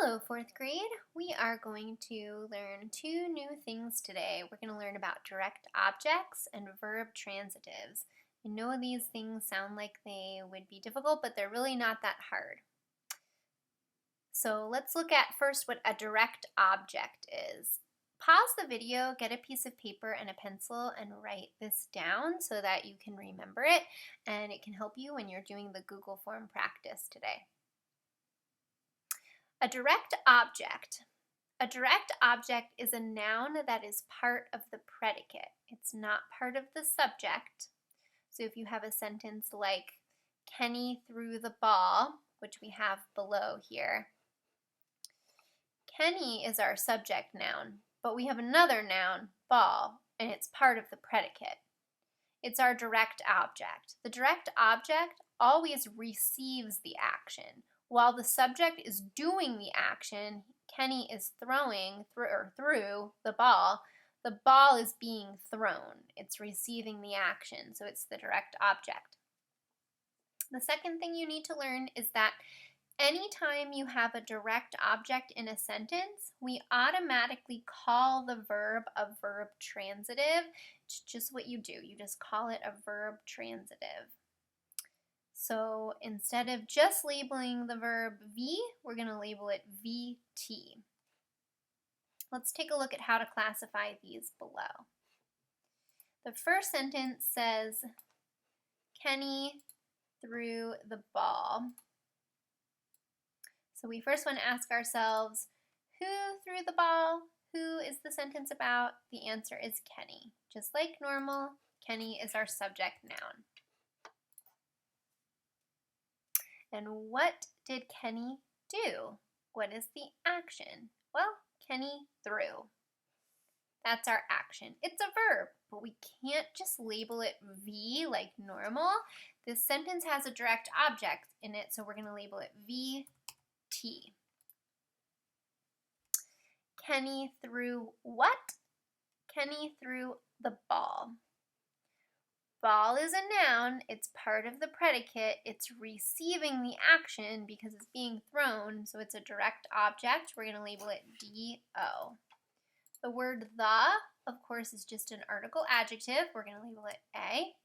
Hello, fourth grade. We are going to learn two new things today. We're going to learn about direct objects and verb transitives. I know these things sound like they would be difficult, but they're really not that hard. So let's look at first what a direct object is. Pause the video, get a piece of paper and a pencil, and write this down so that you can remember it, and it can help you when you're doing the Google form practice today. A direct object. A direct object is a noun that is part of the predicate. It's not part of the subject. So if you have a sentence like, Kenny threw the ball, which we have below here, Kenny is our subject noun, but we have another noun, ball, and it's part of the predicate. It's our direct object. The direct object always receives the action. While the subject is doing the action, Kenny is throwing through the ball is being thrown. It's receiving the action, so it's the direct object. The second thing you need to learn is that anytime you have a direct object in a sentence, we automatically call the verb a verb transitive. It's just what you do. You just call it a verb transitive. So instead of just labeling the verb V, we're going to label it VT. Let's take a look at how to classify these below. The first sentence says, Kenny threw the ball. So we first want to ask ourselves, who threw the ball? Who is the sentence about? The answer is Kenny. Just like normal, Kenny is our subject noun. And what did Kenny do? What is the action? Well, Kenny threw. That's our action. It's a verb, but we can't just label it V like normal. This sentence has a direct object in it, so we're going to label it VT. Kenny threw what? Kenny threw the ball. Ball is a noun, it's part of the predicate, it's receiving the action because it's being thrown, so it's a direct object. We're going to label it DO. The word the, of course, is just an article adjective. We're going to label it A.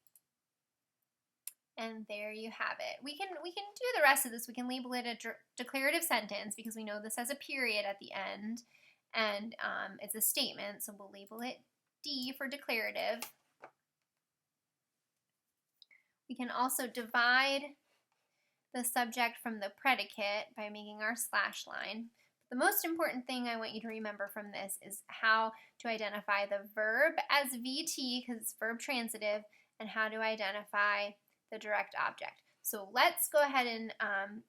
And there you have it. We can do the rest of this. We can label it a declarative sentence because we know this has a period at the end, and it's a statement, so we'll label it D for declarative. We can also divide the subject from the predicate by making our slash line. The most important thing I want you to remember from this is how to identify the verb as VT because it's verb transitive, and how to identify the direct object. So let's go ahead and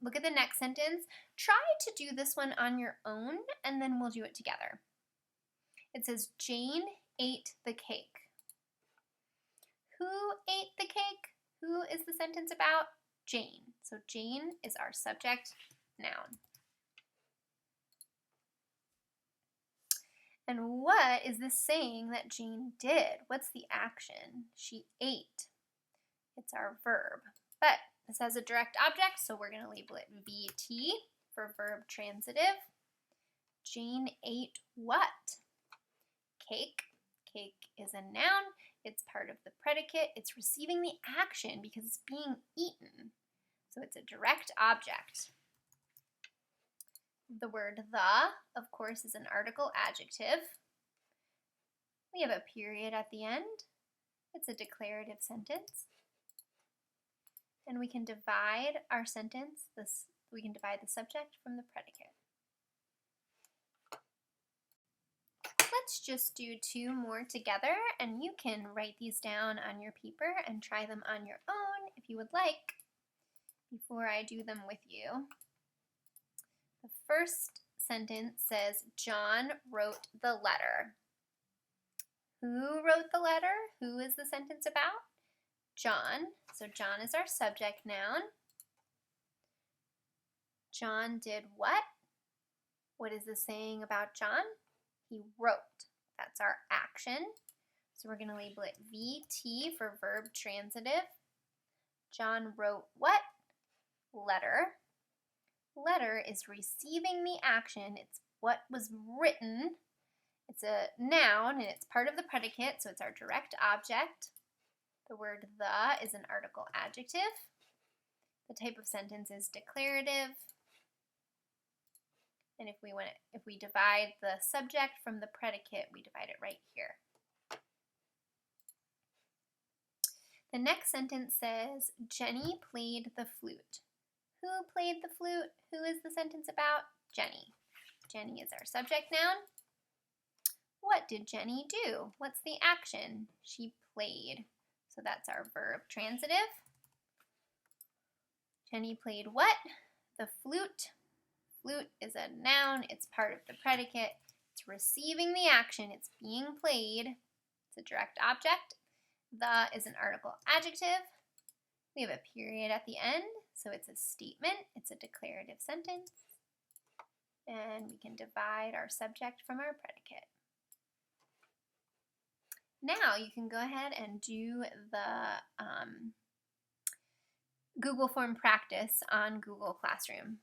look at the next sentence. Try to do this one on your own, and then we'll do it together. It says, Jane ate the cake. Who ate the cake? Who is the sentence about? Jane. So Jane is our subject noun. And what is this saying that Jane did? What's the action? She ate. It's our verb. But this has a direct object, so we're going to label it VT for verb transitive. Jane ate what? Cake. Cake is a noun. It's part of the predicate. It's receiving the action because it's being eaten. So it's a direct object. The word the, of course, is an article adjective. We have a period at the end. It's a declarative sentence. And we can divide our sentence. We can divide the subject from the predicate. Let's just do two more together, and you can write these down on your paper and try them on your own if you would like before I do them with you. The first sentence says, John wrote the letter. Who wrote the letter? Who is the sentence about? John. So John is our subject noun. John did what? What is this saying about John? He wrote. That's our action. So we're going to label it VT for verb transitive. John wrote what? Letter. letter is receiving the action. It's what was written. It's a noun and it's part of the predicate, so it's our direct object. The word the is an article adjective. The type of sentence is declarative. And if we divide the subject from the predicate, we divide it right here. The next sentence says, Jenny played the flute. Who played the flute? Who is the sentence about? Jenny. Jenny is our subject noun. What did Jenny do? What's the action? She played. So that's our verb transitive. Jenny played what? The flute. Flute is a noun. It's part of the predicate. It's receiving the action. It's being played. It's a direct object. The is an article adjective. We have a period at the end, so it's a statement. It's a declarative sentence. And we can divide our subject from our predicate. Now you can go ahead and do the Google Form practice on Google Classroom.